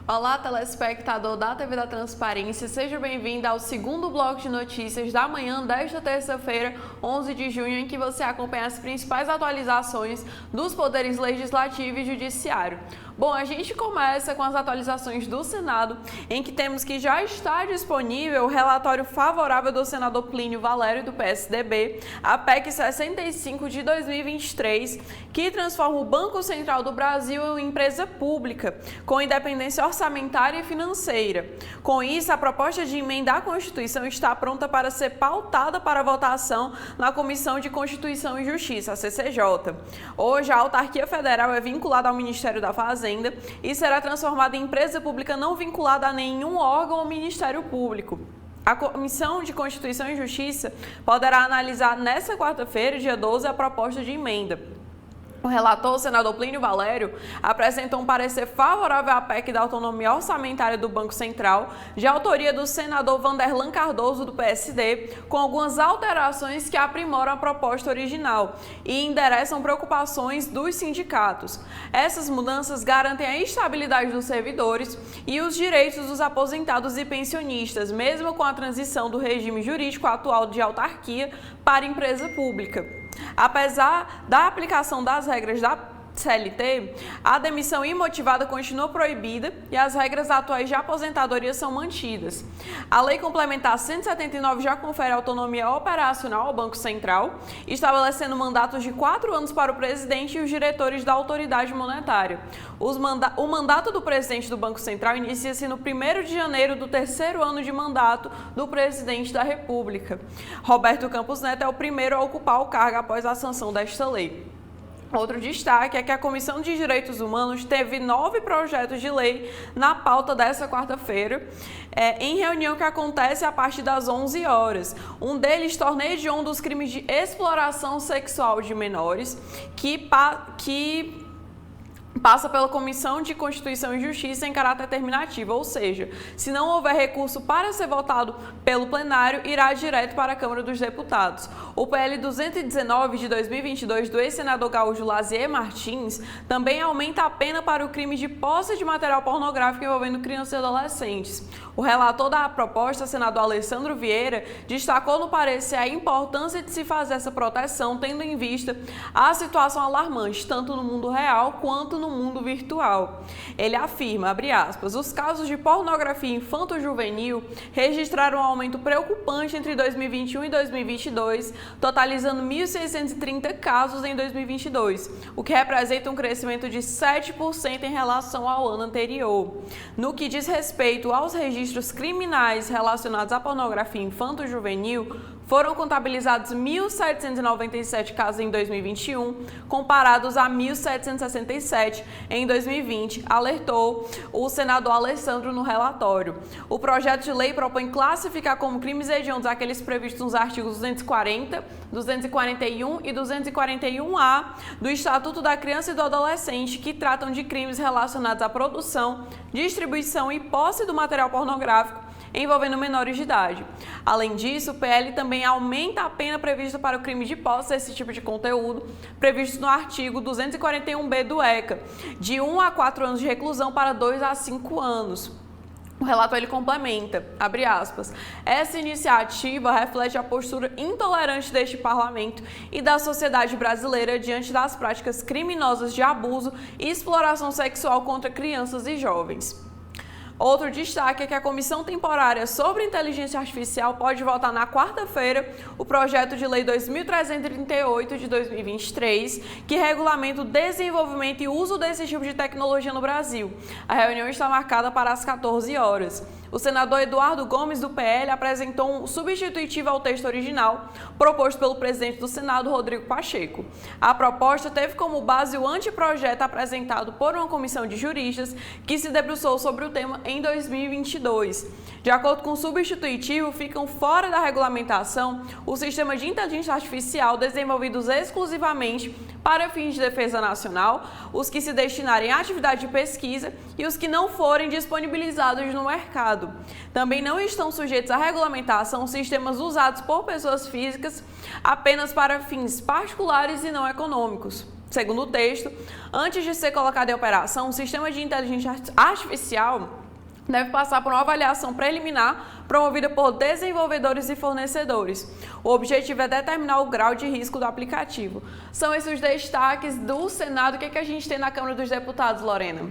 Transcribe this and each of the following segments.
Olá, telespectador da TV da Transparência, seja bem-vindo ao segundo bloco de notícias da manhã desta terça-feira, 11 de junho, em que você acompanha as principais atualizações dos poderes legislativo e judiciário. Bom, a gente começa com as atualizações do Senado, em que temos que já está disponível o relatório favorável do senador Plínio Valério, do PSDB, a PEC 65 de 2023, que transforma o Banco Central do Brasil em uma empresa pública, com independência orçamentária e financeira. Com isso, a proposta de emenda à Constituição está pronta para ser pautada para votação na Comissão de Constituição e Justiça, a CCJ. Hoje, a autarquia federal é vinculada ao Ministério da Fazenda e será transformada em empresa pública não vinculada a nenhum órgão ou Ministério Público. A Comissão de Constituição e Justiça poderá analisar nesta quarta-feira, dia 12, a proposta de emenda. O relator, o senador Plínio Valério, apresentou um parecer favorável à PEC da autonomia orçamentária do Banco Central, de autoria do senador Vanderlan Cardoso, do PSD, com algumas alterações que aprimoram a proposta original e endereçam preocupações dos sindicatos. Essas mudanças garantem a estabilidade dos servidores e os direitos dos aposentados e pensionistas, mesmo com a transição do regime jurídico atual de autarquia para empresa pública. Apesar da aplicação das regras da CLT, a demissão imotivada continua proibida e as regras atuais de aposentadoria são mantidas. A Lei Complementar 179 já confere autonomia operacional ao Banco Central, estabelecendo mandatos de 4 anos para o presidente e os diretores da autoridade monetária. O mandato do presidente do Banco Central inicia-se no 1º de janeiro do 3º ano de mandato do presidente da República. Roberto Campos Neto é o primeiro a ocupar o cargo após a sanção desta lei. Outro destaque é que a Comissão de Direitos Humanos teve 9 projetos de lei na pauta dessa quarta-feira, em reunião que acontece a partir das 11 horas. Um deles torna hediondo dos crimes de exploração sexual de menores, que passa pela Comissão de Constituição e Justiça em caráter terminativo, ou seja, se não houver recurso para ser votado pelo plenário, irá direto para a Câmara dos Deputados. O PL 219 de 2022 do ex-senador gaúcho Lazier Martins também aumenta a pena para o crime de posse de material pornográfico envolvendo crianças e adolescentes. O relator da proposta, senador Alessandro Vieira, destacou no parecer a importância de se fazer essa proteção, tendo em vista a situação alarmante, tanto no mundo real quanto no mundo virtual. Ele afirma, abre aspas, os casos de pornografia infanto-juvenil registraram um aumento preocupante entre 2021 e 2022, totalizando 1.630 casos em 2022, o que representa um crescimento de 7% em relação ao ano anterior. No que diz respeito aos registros criminais relacionados à pornografia infanto-juvenil, foram contabilizados 1.797 casos em 2021, comparados a 1.767 em 2020, alertou o senador Alessandro no relatório. O projeto de lei propõe classificar como crimes hediondos aqueles previstos nos artigos 240, 241 e 241-A do Estatuto da Criança e do Adolescente, que tratam de crimes relacionados à produção, distribuição e posse do material pornográfico envolvendo menores de idade. Além disso, o PL também aumenta a pena prevista para o crime de posse desse tipo de conteúdo, previsto no artigo 241-B do ECA, de 1 a 4 anos de reclusão para 2 a 5 anos. O relator ele complementa, abre aspas, essa iniciativa reflete a postura intolerante deste parlamento e da sociedade brasileira diante das práticas criminosas de abuso e exploração sexual contra crianças e jovens. Outro destaque é que a Comissão Temporária sobre Inteligência Artificial pode votar na quarta-feira o projeto de lei 2338 de 2023, que regulamenta o desenvolvimento e uso desse tipo de tecnologia no Brasil. A reunião está marcada para as 14 horas. O senador Eduardo Gomes, do PL, apresentou um substitutivo ao texto original, proposto pelo presidente do Senado, Rodrigo Pacheco. A proposta teve como base o anteprojeto apresentado por uma comissão de juristas que se debruçou sobre o tema em 2022. De acordo com o substitutivo, ficam fora da regulamentação os sistemas de inteligência artificial desenvolvidos exclusivamente para fins de defesa nacional, os que se destinarem à atividade de pesquisa e os que não forem disponibilizados no mercado. Também não estão sujeitos à regulamentação sistemas usados por pessoas físicas apenas para fins particulares e não econômicos. Segundo o texto, antes de ser colocado em operação, o sistema de inteligência artificial deve passar por uma avaliação preliminar promovida por desenvolvedores e fornecedores. O objetivo é determinar o grau de risco do aplicativo. São esses os destaques do Senado. O que a gente tem na Câmara dos Deputados, Lorena?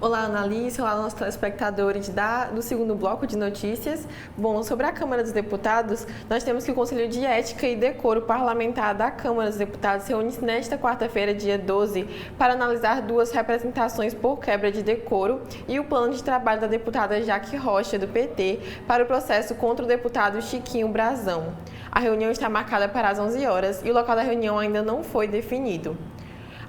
Olá, Analice. Olá, nossos telespectadores do segundo bloco de notícias. Bom, sobre a Câmara dos Deputados, nós temos que o Conselho de Ética e Decoro Parlamentar da Câmara dos Deputados reúne-se nesta quarta-feira, dia 12, para analisar 2 representações por quebra de decoro e o plano de trabalho da deputada Jaque Rocha, do PT, para o processo contra o deputado Chiquinho Brazão. A reunião está marcada para as 11 horas e o local da reunião ainda não foi definido.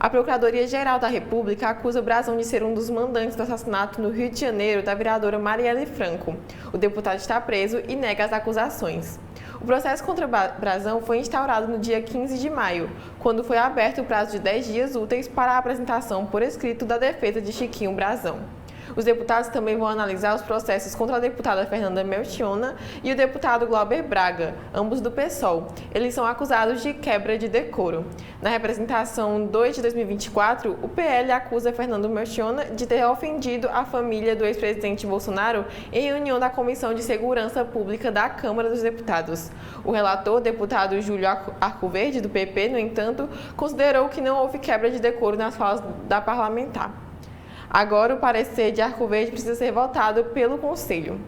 A Procuradoria-Geral da República acusa Brazão de ser um dos mandantes do assassinato no Rio de Janeiro da vereadora Marielle Franco. O deputado está preso e nega as acusações. O processo contra Brazão foi instaurado no dia 15 de maio, quando foi aberto o prazo de 10 dias úteis para a apresentação por escrito da defesa de Chiquinho Brazão. Os deputados também vão analisar os processos contra a deputada Fernanda Melchiona e o deputado Glauber Braga, ambos do PSOL. Eles são acusados de quebra de decoro. Na representação 2 de 2024, o PL acusa Fernando Melchiona de ter ofendido a família do ex-presidente Bolsonaro em reunião da Comissão de Segurança Pública da Câmara dos Deputados. O relator, deputado Júlio Arcoverde, do PP, no entanto, considerou que não houve quebra de decoro nas falas da parlamentar. Agora, o parecer de Arcoverde precisa ser votado pelo Conselho.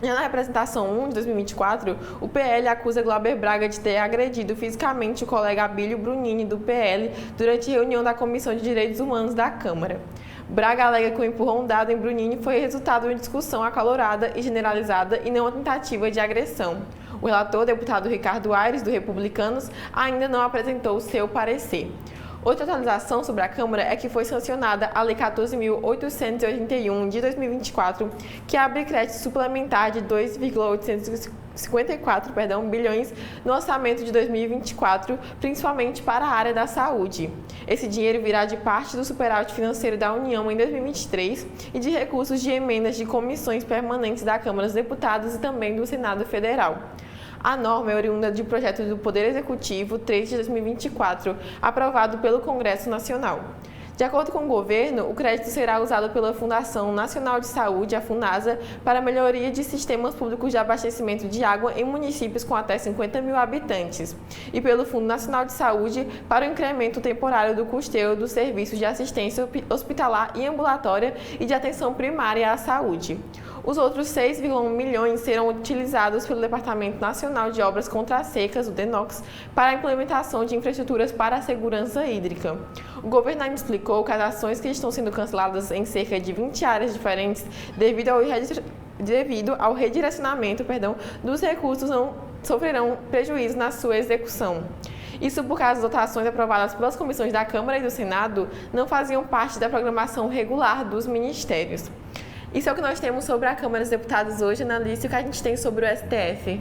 Já na representação 1 de 2024, o PL acusa Glauber Braga de ter agredido fisicamente o colega Abílio Brunini, do PL, durante reunião da Comissão de Direitos Humanos da Câmara. Braga alega que o empurrão dado em Brunini foi resultado de uma discussão acalorada e generalizada e não uma tentativa de agressão. O relator, deputado Ricardo Aires, do Republicanos, ainda não apresentou o seu parecer. Outra atualização sobre a Câmara é que foi sancionada a Lei 14.881 de 2024, que abre crédito suplementar de 2,854 bilhões no orçamento de 2024, principalmente para a área da saúde. Esse dinheiro virá de parte do superávit financeiro da União em 2023 e de recursos de emendas de comissões permanentes da Câmara dos Deputados e também do Senado Federal. A norma é oriunda de projeto do Poder Executivo 3 de 2024, aprovado pelo Congresso Nacional. De acordo com o governo, o crédito será usado pela Fundação Nacional de Saúde, a FUNASA, para a melhoria de sistemas públicos de abastecimento de água em municípios com até 50 mil habitantes, e pelo Fundo Nacional de Saúde para o incremento temporário do custeio dos serviços de assistência hospitalar e ambulatória e de atenção primária à saúde. Os outros 6,1 milhões serão utilizados pelo Departamento Nacional de Obras contra as Secas, o DENOX, para a implementação de infraestruturas para a segurança hídrica. O governo ainda explicou que as ações que estão sendo canceladas em cerca de 20 áreas diferentes devido ao redirecionamento dos recursos não sofrerão prejuízo na sua execução. Isso porque as dotações aprovadas pelas comissões da Câmara e do Senado não faziam parte da programação regular dos ministérios. Isso é o que nós temos sobre a Câmara dos Deputados hoje, Analice, o que a gente tem sobre o STF.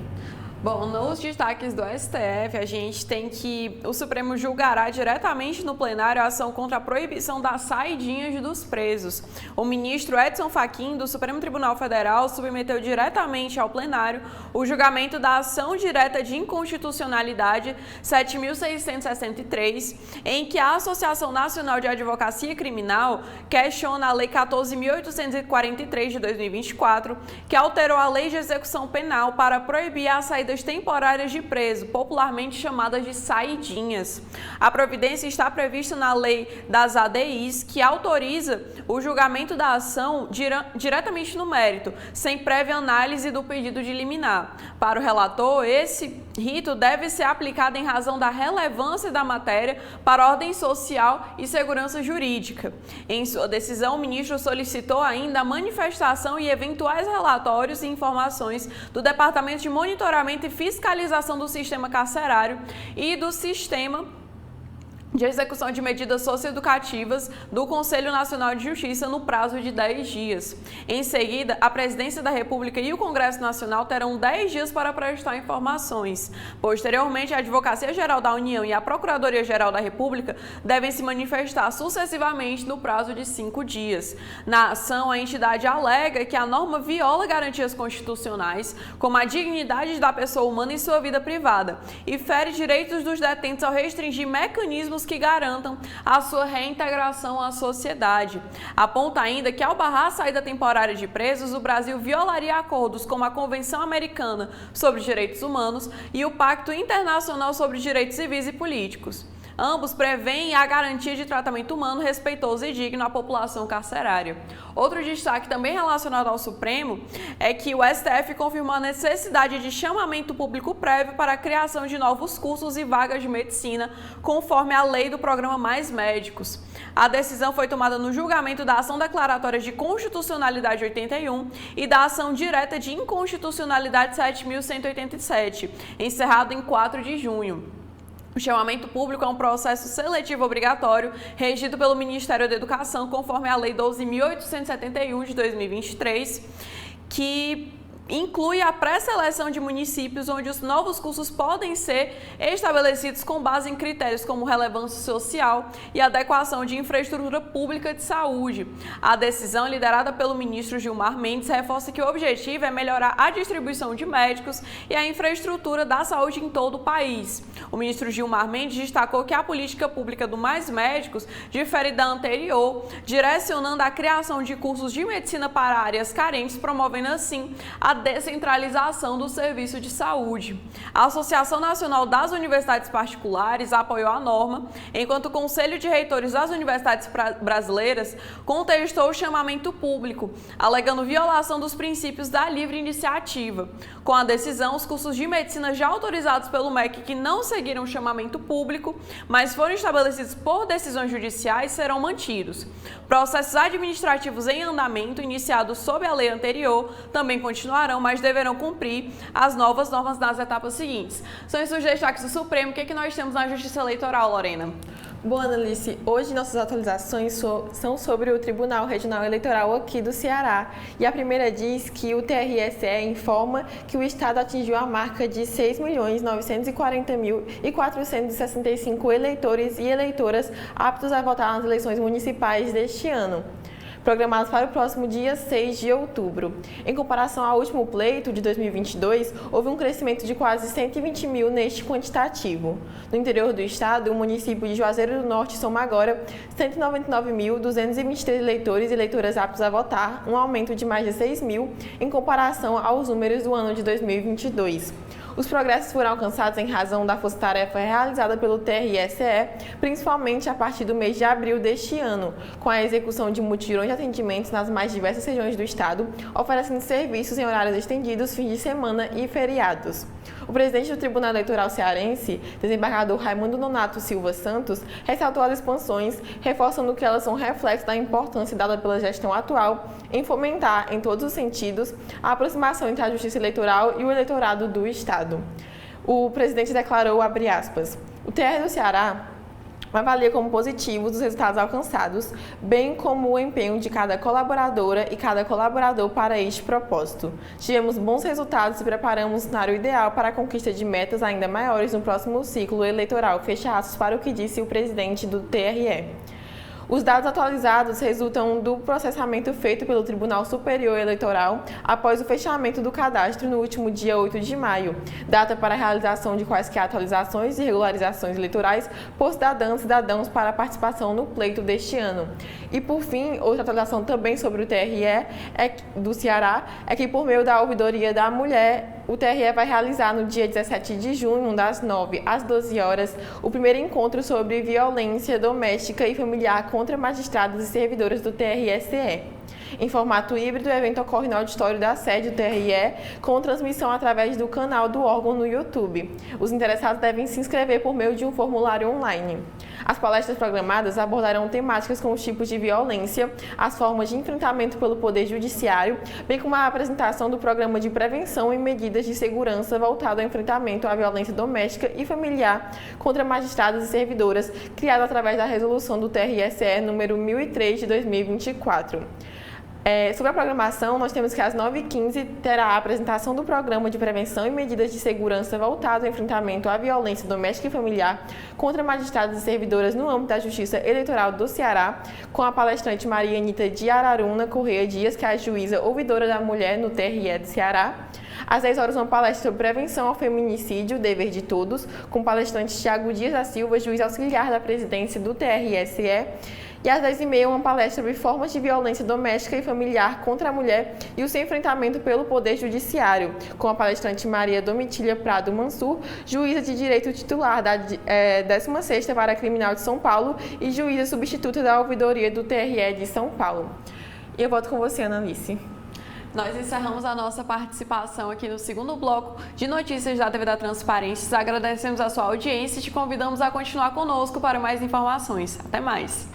Bom, nos destaques do STF, a gente tem que o Supremo julgará diretamente no plenário a ação contra a proibição das saidinhas dos presos. O ministro Edson Fachin, do Supremo Tribunal Federal, submeteu diretamente ao plenário o julgamento da ação direta de inconstitucionalidade 7.663, em que a Associação Nacional de Advocacia Criminal questiona a Lei 14.843 de 2024, que alterou a Lei de Execução Penal para proibir a saída temporárias de preso, popularmente chamadas de saidinhas. A providência está prevista na Lei das ADIs, que autoriza o julgamento da ação diretamente no mérito, sem prévia análise do pedido de liminar. Para o relator, esse rito deve ser aplicado em razão da relevância da matéria para a ordem social e segurança jurídica. Em sua decisão, o ministro solicitou ainda a manifestação e eventuais relatórios e informações do Departamento de Monitoramento e Fiscalização do Sistema Carcerário e do Sistema de Execução de Medidas Socioeducativas do Conselho Nacional de Justiça no prazo de 10 dias. Em seguida, a Presidência da República e o Congresso Nacional terão 10 dias para prestar informações. Posteriormente, a Advocacia Geral da União e a Procuradoria-Geral da República devem se manifestar sucessivamente no prazo de 5 dias. Na ação, a entidade alega que a norma viola garantias constitucionais, como a dignidade da pessoa humana em sua vida privada, e fere direitos dos detentos ao restringir mecanismos que garantam a sua reintegração à sociedade. Aponta ainda que, ao barrar a saída temporária de presos, o Brasil violaria acordos como a Convenção Americana sobre Direitos Humanos e o Pacto Internacional sobre Direitos Civis e Políticos. Ambos prevêem a garantia de tratamento humano, respeitoso e digno à população carcerária. Outro destaque também relacionado ao Supremo é que o STF confirmou a necessidade de chamamento público prévio para a criação de novos cursos e vagas de medicina, conforme a lei do programa Mais Médicos. A decisão foi tomada no julgamento da ação declaratória de constitucionalidade 81 e da ação direta de inconstitucionalidade 7.187, encerrado em 4 de junho. O chamamento público é um processo seletivo obrigatório regido pelo Ministério da Educação, conforme a Lei 12.871 de 2023, que inclui a pré-seleção de municípios onde os novos cursos podem ser estabelecidos com base em critérios como relevância social e adequação de infraestrutura pública de saúde. A decisão, liderada pelo ministro Gilmar Mendes, reforça que o objetivo é melhorar a distribuição de médicos e a infraestrutura da saúde em todo o país. O ministro Gilmar Mendes destacou que a política pública do Mais Médicos difere da anterior, direcionando a criação de cursos de medicina para áreas carentes, promovendo assim a descentralização do serviço de saúde. A Associação Nacional das Universidades Particulares apoiou a norma, enquanto o Conselho de Reitores das Universidades Brasileiras contestou o chamamento público, alegando violação dos princípios da livre iniciativa. Com a decisão, os cursos de medicina já autorizados pelo MEC que não seguiram o chamamento público, mas foram estabelecidos por decisões judiciais, serão mantidos. Processos administrativos em andamento, iniciados sob a lei anterior, também continuarão, mas deverão cumprir as novas normas nas etapas seguintes. São esses os destaques do Supremo. O que nós temos na Justiça Eleitoral, Lorena? Bom, Annalice, hoje nossas atualizações são sobre o Tribunal Regional Eleitoral aqui do Ceará. E a primeira diz que o TRE-SE informa que o Estado atingiu a marca de 6.940.465 eleitores e eleitoras aptos a votar nas eleições municipais deste ano, programados para o próximo dia 6 de outubro. Em comparação ao último pleito de 2022, houve um crescimento de quase 120 mil neste quantitativo. No interior do estado, o município de Juazeiro do Norte soma agora 199.223 eleitores e eleitoras aptos a votar, um aumento de mais de 6 mil em comparação aos números do ano de 2022. Os progressos foram alcançados em razão da força-tarefa realizada pelo TRE-SE, principalmente a partir do mês de abril deste ano, com a execução de mutirões de atendimentos nas mais diversas regiões do estado, oferecendo serviços em horários estendidos, fins de semana e feriados. O presidente do Tribunal Eleitoral Cearense, desembargador Raimundo Nonato Silva Santos, ressaltou as expansões, reforçando que elas são reflexo da importância dada pela gestão atual em fomentar, em todos os sentidos, a aproximação entre a justiça eleitoral e o eleitorado do estado. O presidente declarou, abre aspas, o TRE do Ceará avalia como positivos os resultados alcançados, bem como o empenho de cada colaboradora e cada colaborador para este propósito. Tivemos bons resultados e preparamos o cenário ideal para a conquista de metas ainda maiores no próximo ciclo eleitoral. Fecha aspas para o que disse o presidente do TRE. Os dados atualizados resultam do processamento feito pelo Tribunal Superior Eleitoral após o fechamento do cadastro no último dia 8 de maio, data para a realização de quaisquer atualizações e regularizações eleitorais por cidadãs e cidadãos para a participação no pleito deste ano. E, por fim, outra atualização também sobre o TRE do Ceará é que, por meio da Ouvidoria da Mulher, o TRE vai realizar no dia 17 de junho, das 9 às 12 horas, o primeiro encontro sobre violência doméstica e familiar contra magistrados e servidoras do TRE-SE. Em formato híbrido, o evento ocorre no auditório da sede do TRE, com transmissão através do canal do órgão no YouTube. Os interessados devem se inscrever por meio de um formulário online. As palestras programadas abordarão temáticas como os tipos de violência, as formas de enfrentamento pelo Poder Judiciário, bem como a apresentação do programa de prevenção e medidas de segurança voltado ao enfrentamento à violência doméstica e familiar contra magistrados e servidoras, criado através da resolução do TRE-SE número 1003 de 2024. Sobre a programação, nós temos que às 9h15 terá a apresentação do Programa de Prevenção e Medidas de Segurança voltado ao enfrentamento à violência doméstica e familiar contra magistrados e servidoras no âmbito da Justiça Eleitoral do Ceará, com a palestrante Maria Anita de Araruna Correia Dias, que é a juíza ouvidora da mulher no TRE do Ceará. Às 10 horas, uma palestra sobre prevenção ao feminicídio, dever de todos, com o palestrante Thiago Dias da Silva, juiz auxiliar da presidência do TRE-SE. E às 10h30, uma palestra sobre formas de violência doméstica e familiar contra a mulher e o seu enfrentamento pelo Poder Judiciário, com a palestrante Maria Domitília Prado Mansur, juíza de direito titular da 16ª Vara Criminal de São Paulo e juíza substituta da ouvidoria do TRE de São Paulo. E eu volto com você, Analice. Nós encerramos a nossa participação aqui no segundo bloco de notícias da TV da Transparência. Agradecemos a sua audiência e te convidamos a continuar conosco para mais informações. Até mais!